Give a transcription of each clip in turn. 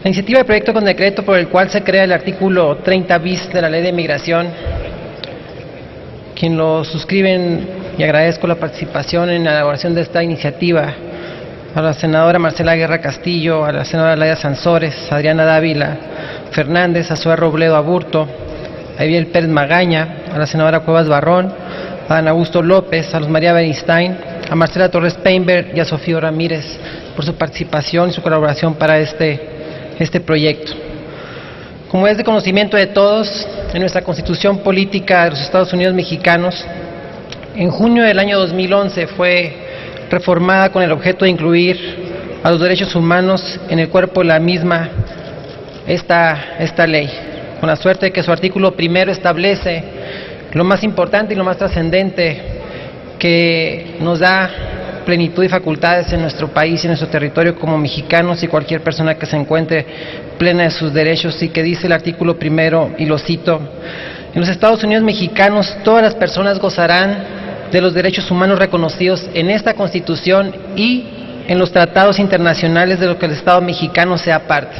La iniciativa de proyecto con decreto por el cual se crea el artículo 30 bis de la Ley de Migración, quien lo suscriben, y agradezco la participación en la elaboración de esta iniciativa, a la senadora Marcela Guerra Castillo, a la senadora Laida Sansores, Adriana Dávila Fernández, a Zoe Robledo Aburto, a Eviel Pérez Magaña, a la senadora Cuevas Barrón, a Dan Augusto López, a Luz María Beristain, a Marcela Torres Peinberg y a Sofío Ramírez por su participación y su colaboración para este proyecto. Como es de conocimiento de todos, en nuestra Constitución Política de los Estados Unidos Mexicanos, en junio del año 2011 fue reformada con el objeto de incluir a los derechos humanos en el cuerpo de la misma esta ley, con la suerte de que su artículo primero establece lo más importante y lo más trascendente que nos da plenitud y facultades en nuestro país y en nuestro territorio como mexicanos y cualquier persona que se encuentre plena de sus derechos, y que dice el artículo primero, y lo cito: en los Estados Unidos mexicanos todas las personas gozarán de los derechos humanos reconocidos en esta Constitución y en los tratados internacionales de los que el Estado mexicano sea parte,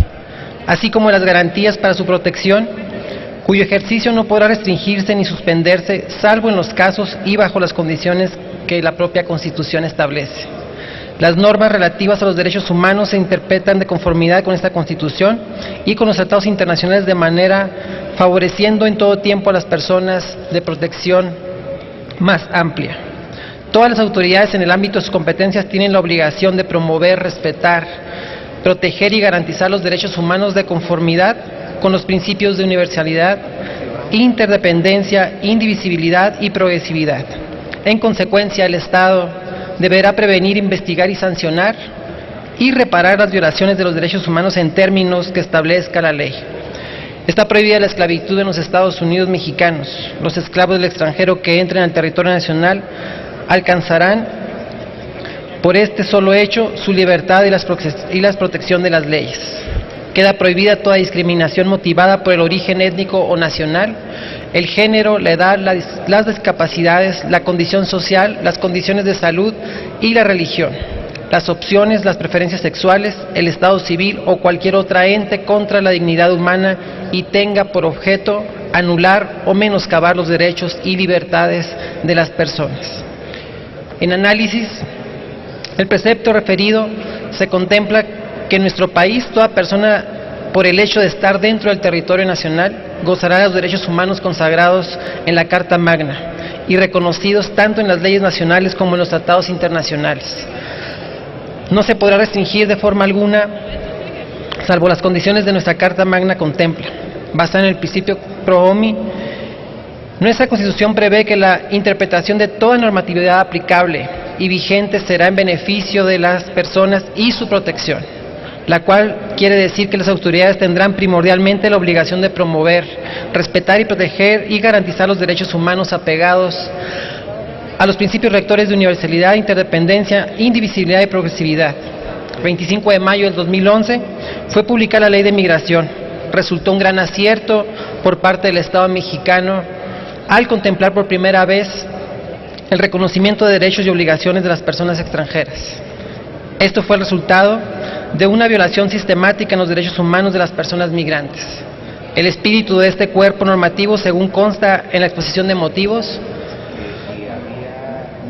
así como las garantías para su protección, cuyo ejercicio no podrá restringirse ni suspenderse, salvo en los casos y bajo las condiciones que la propia Constitución establece. Las normas relativas a los derechos humanos se interpretan de conformidad con esta Constitución y con los tratados internacionales, de manera favoreciendo en todo tiempo a las personas de protección más amplia. Todas las autoridades en el ámbito de sus competencias tienen la obligación de promover, respetar, proteger y garantizar los derechos humanos de conformidad con los principios de universalidad, interdependencia, indivisibilidad y progresividad. En consecuencia, el Estado deberá prevenir, investigar y sancionar y reparar las violaciones de los derechos humanos en términos que establezca la ley. Está prohibida la esclavitud en los Estados Unidos mexicanos. Los esclavos del extranjero que entren al territorio nacional alcanzarán, por este solo hecho, su libertad y la protección de las leyes. Queda prohibida toda discriminación motivada por el origen étnico o nacional, el género, la edad, las discapacidades, la condición social, las condiciones de salud y la religión, las opciones, las preferencias sexuales, el estado civil o cualquier otra ente contra la dignidad humana y tenga por objeto anular o menoscabar los derechos y libertades de las personas. En análisis, el precepto referido se contempla que en nuestro país toda persona, por el hecho de estar dentro del territorio nacional, gozará de los derechos humanos consagrados en la Carta Magna y reconocidos tanto en las leyes nacionales como en los tratados internacionales. No se podrá restringir de forma alguna, salvo las condiciones de nuestra Carta Magna contempla. Basada en el principio pro homi, nuestra Constitución prevé que la interpretación de toda normatividad aplicable y vigente será en beneficio de las personas y su protección, la cual quiere decir que las autoridades tendrán primordialmente la obligación de promover, respetar y proteger y garantizar los derechos humanos apegados a los principios rectores de universalidad, interdependencia, indivisibilidad y progresividad. El 25 de mayo del 2011 fue publicada la Ley de Migración. Resultó un gran acierto por parte del Estado mexicano al contemplar por primera vez el reconocimiento de derechos y obligaciones de las personas extranjeras. Esto fue el resultado de una violación sistemática en los derechos humanos de las personas migrantes. El espíritu de este cuerpo normativo, según consta en la exposición de motivos,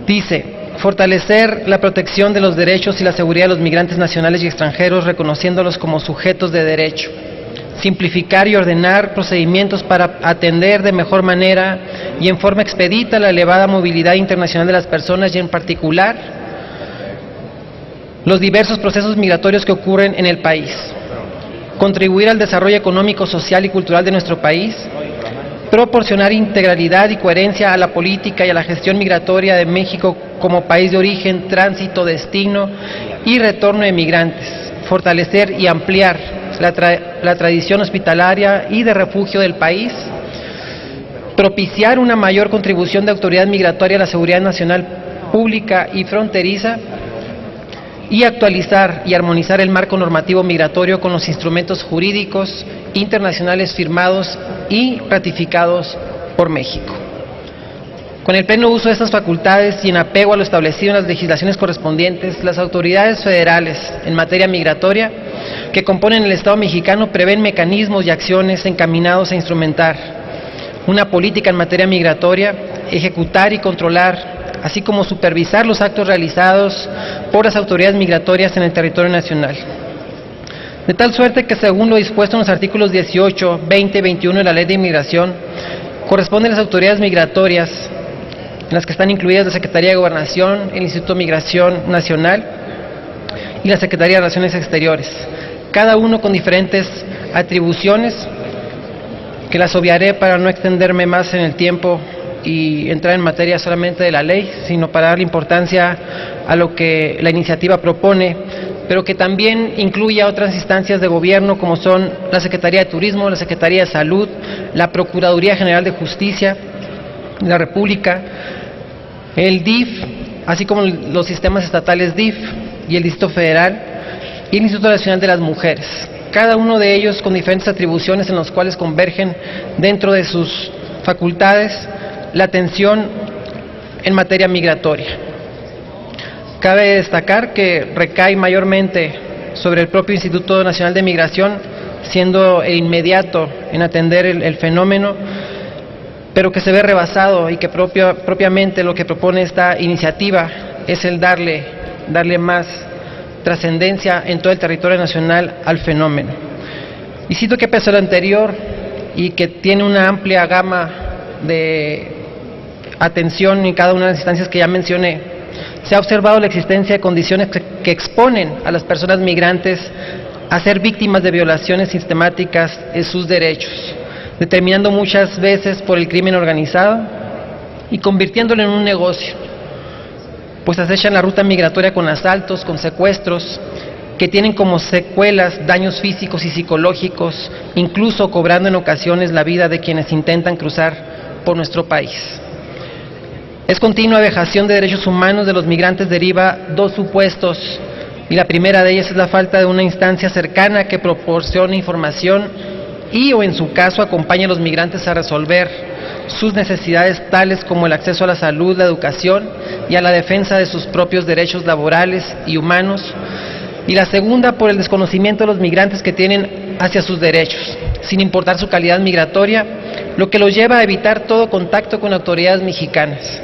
dice: fortalecer la protección de los derechos y la seguridad de los migrantes nacionales y extranjeros, reconociéndolos como sujetos de derecho. Simplificar y ordenar procedimientos para atender de mejor manera y en forma expedita la elevada movilidad internacional de las personas y, en particular, los diversos procesos migratorios que ocurren en el país. Contribuir al desarrollo económico, social y cultural de nuestro país. Proporcionar integralidad y coherencia a la política y a la gestión migratoria de México como país de origen, tránsito, destino y retorno de migrantes. Fortalecer y ampliar la tradición hospitalaria y de refugio del país. Propiciar una mayor contribución de autoridad migratoria a la seguridad nacional pública y fronteriza. Y actualizar y armonizar el marco normativo migratorio con los instrumentos jurídicos internacionales firmados y ratificados por México. Con el pleno uso de estas facultades y en apego a lo establecido en las legislaciones correspondientes, las autoridades federales en materia migratoria que componen el Estado mexicano prevén mecanismos y acciones encaminados a instrumentar una política en materia migratoria, ejecutar y controlar, así como supervisar los actos realizados por las autoridades migratorias en el territorio nacional. De tal suerte que, según lo dispuesto en los artículos 18, 20 y 21 de la Ley de Inmigración, corresponden a las autoridades migratorias, en las que están incluidas la Secretaría de Gobernación, el Instituto de Migración Nacional y la Secretaría de Relaciones Exteriores, cada uno con diferentes atribuciones, que las obviaré para no extenderme más en el tiempo y entrar en materia solamente de la ley, sino para darle importancia a lo que la iniciativa propone, pero que también incluye a otras instancias de gobierno como son la Secretaría de Turismo, la Secretaría de Salud, la Procuraduría General de Justicia de la República, el DIF, así como los sistemas estatales DIF y el Distrito Federal y el Instituto Nacional de las Mujeres, cada uno de ellos con diferentes atribuciones en los cuales convergen dentro de sus facultades la atención en materia migratoria. Cabe destacar que recae mayormente sobre el propio Instituto Nacional de Migración, siendo el inmediato en atender el fenómeno, pero que se ve rebasado y que propiamente lo que propone esta iniciativa es el darle más trascendencia en todo el territorio nacional al fenómeno. Y cito que pese a lo anterior y que tiene una amplia gama de atención en cada una de las instancias que ya mencioné, se ha observado la existencia de condiciones que exponen a las personas migrantes a ser víctimas de violaciones sistemáticas de sus derechos, determinando muchas veces por el crimen organizado y convirtiéndolo en un negocio, pues acechan la ruta migratoria con asaltos, con secuestros, que tienen como secuelas daños físicos y psicológicos, incluso cobrando en ocasiones la vida de quienes intentan cruzar por nuestro país. Es continua vejación de derechos humanos de los migrantes deriva dos supuestos, y la primera de ellas es la falta de una instancia cercana que proporcione información y o en su caso acompañe a los migrantes a resolver sus necesidades tales como el acceso a la salud, la educación y a la defensa de sus propios derechos laborales y humanos, y la segunda por el desconocimiento de los migrantes que tienen hacia sus derechos, sin importar su calidad migratoria, lo que los lleva a evitar todo contacto con autoridades mexicanas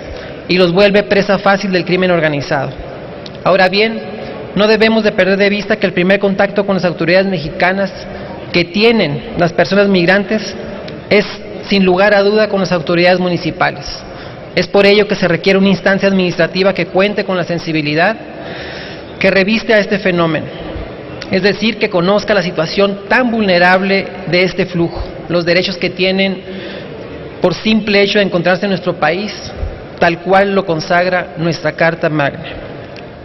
y los vuelve presa fácil del crimen organizado. Ahora bien, no debemos de perder de vista que el primer contacto con las autoridades mexicanas que tienen las personas migrantes es, sin lugar a duda, con las autoridades municipales. Es por ello que se requiere una instancia administrativa que cuente con la sensibilidad que reviste a este fenómeno, es decir, que conozca la situación tan vulnerable de este flujo, los derechos que tienen por simple hecho de encontrarse en nuestro país, tal cual lo consagra nuestra Carta Magna,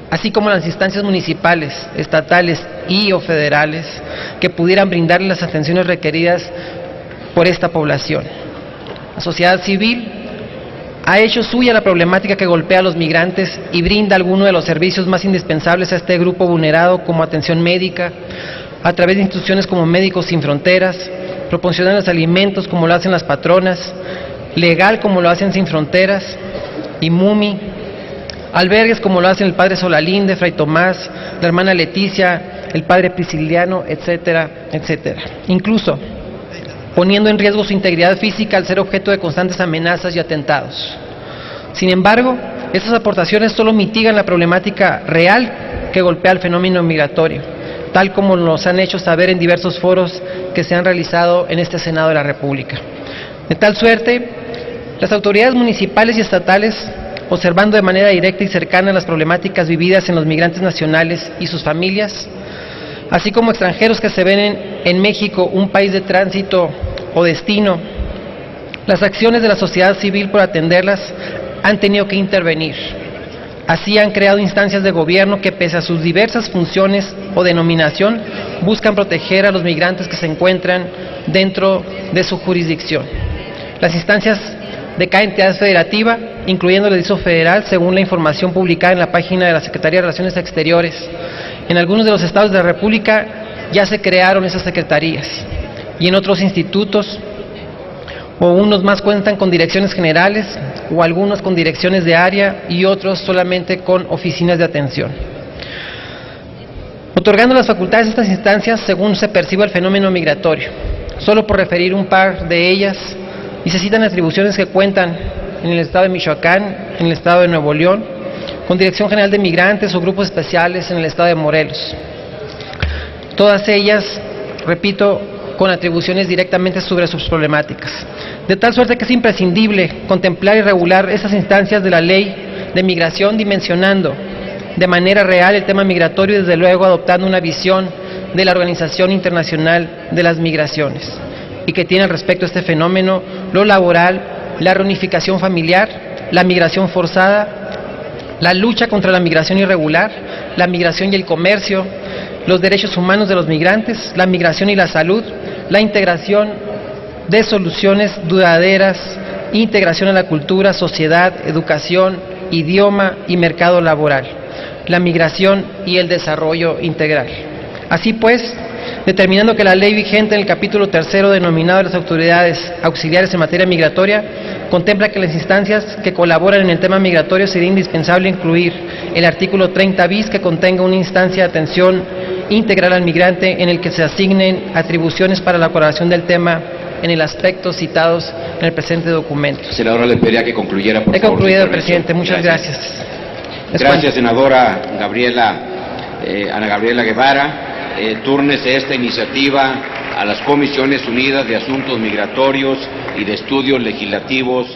así como las instancias municipales, estatales y o federales que pudieran brindarle las atenciones requeridas por esta población. La sociedad civil ha hecho suya la problemática que golpea a los migrantes y brinda algunos de los servicios más indispensables a este grupo vulnerado, como atención médica, a través de instituciones como Médicos Sin Fronteras, proporcionan los alimentos como lo hacen las patronas, legal como lo hacen Sin Fronteras y MUMI, albergues como lo hacen el padre Solalinde, Fray Tomás, la hermana Leticia, el padre Prisciliano, etcétera, etcétera. Incluso poniendo en riesgo su integridad física al ser objeto de constantes amenazas y atentados. Sin embargo, estas aportaciones solo mitigan la problemática real que golpea el fenómeno migratorio, tal como nos han hecho saber en diversos foros que se han realizado en este Senado de la República. De tal suerte, las autoridades municipales y estatales, observando de manera directa y cercana las problemáticas vividas en los migrantes nacionales y sus familias, así como extranjeros que se ven en México, un país de tránsito o destino, las acciones de la sociedad civil por atenderlas han tenido que intervenir. Así han creado instancias de gobierno que, pese a sus diversas funciones o denominación, buscan proteger a los migrantes que se encuentran dentro de su jurisdicción. Las instancias de cada entidad federativa, incluyendo el Distrito Federal, según la información publicada en la página de la Secretaría de Relaciones Exteriores, en algunos de los estados de la República ya se crearon esas secretarías, y en otros institutos, o unos más cuentan con direcciones generales, o algunos con direcciones de área, y otros solamente con oficinas de atención. otorgando las facultades a estas instancias según se perciba el fenómeno migratorio. Solo por referir un par de ellas, y se citan atribuciones que cuentan en el Estado de Michoacán, en el Estado de Nuevo León, con Dirección General de Migrantes o grupos especiales en el Estado de Morelos. Todas ellas, repito, con atribuciones directamente sobre sus problemáticas. De tal suerte que es imprescindible contemplar y regular esas instancias de la ley de migración, dimensionando de manera real el tema migratorio y desde luego adoptando una visión de la Organización Internacional de las Migraciones, y que tiene al respecto este fenómeno lo laboral, la reunificación familiar, la migración forzada, la lucha contra la migración irregular, la migración y el comercio, los derechos humanos de los migrantes, la migración y la salud, la integración de soluciones duraderas, integración a la cultura, sociedad, educación, idioma y mercado laboral, la migración y el desarrollo integral. Así pues, determinando que la ley vigente en el capítulo 3 denominado de las autoridades auxiliares en materia migratoria contempla que las instancias que colaboran en el tema migratorio sería indispensable incluir el artículo 30 bis, que contenga una instancia de atención integral al migrante en el que se asignen atribuciones para la colaboración del tema en el aspecto citados en el presente documento. Senadora, le pediría que concluyera, por favor. He concluido, presidente. Muchas gracias. Gracias, senadora Ana Gabriela Guevara. Túrnese esta iniciativa a las Comisiones Unidas de Asuntos Migratorios y de Estudios Legislativos